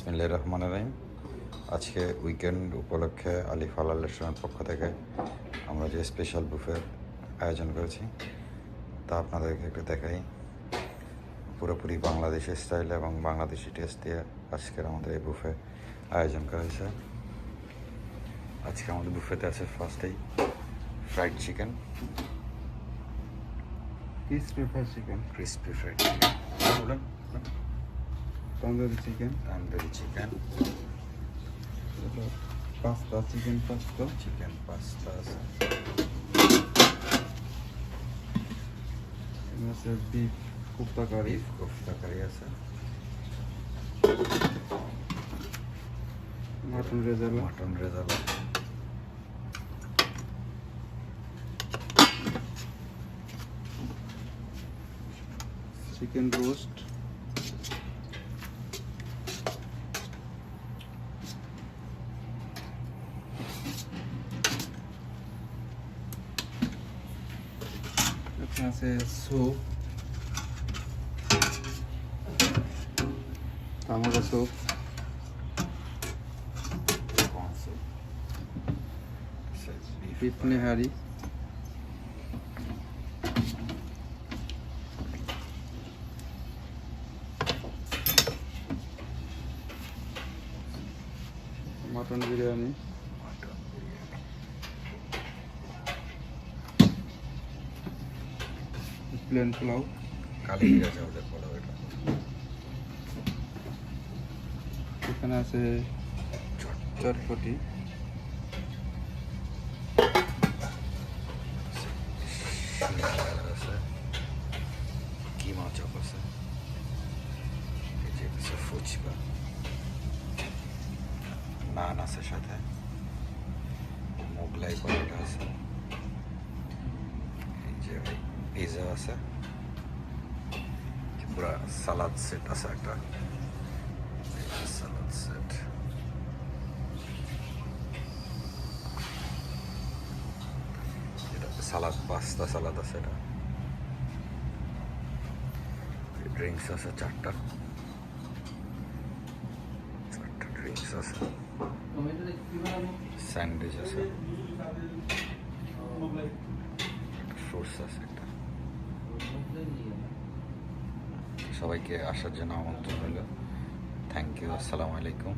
বিসমিল্লাহির রহমানির রহিম। আজকে উইকেন্ড উপলক্ষে আলিফ হালাল রেস্টুরেন্ট পক্ষ থেকে আমরা যে স্পেশাল বুফের আয়োজন করেছি তা আপনাদেরকে একটু দেখাই। পুরোপুরি বাংলাদেশি স্টাইল এবং বাংলাদেশি টেস্ট দিয়ে আজকের আমাদের এই বুফে আয়োজন করা হয়েছে। আজকে আমাদের বুফেতে আছে ফার্স্টেই fried chicken, crispy fried chicken, crispy fried chicken, tandoori chicken, tandoori chicken, pasta, chicken pasta, chicken pasta আছে, beef kofta curry, beef kofta curry আছে, mutton rezala, mutton rezala, chicken roast, এখানে আছে soup, tomato soup, beef nehari, mutton biryani, plain pulao, কালি জিরা চাউলের পোলাও এটা, এখানে আছে চটপটি, আছে কিমা চপ আছে, এই যে আছে ফুচকা, নান আছে, সাথে মোগলাই পরোটা আছে, এই যে পিজা আছে, পুরা সালাদ সেট আছে একটা, সালাদ সেট, এটা সালাদ পাস্তা সালাদ আছে, এটা ড্রিঙ্কস আছে চারটা ড্রিঙ্কস আছে, স্যান্ডউইচ আছে, ফ্রুটস আছে একটা। সবাইকে আসার জন্য আমন্ত্রণ রইল। Thank you. আসসালামু আলাইকুম।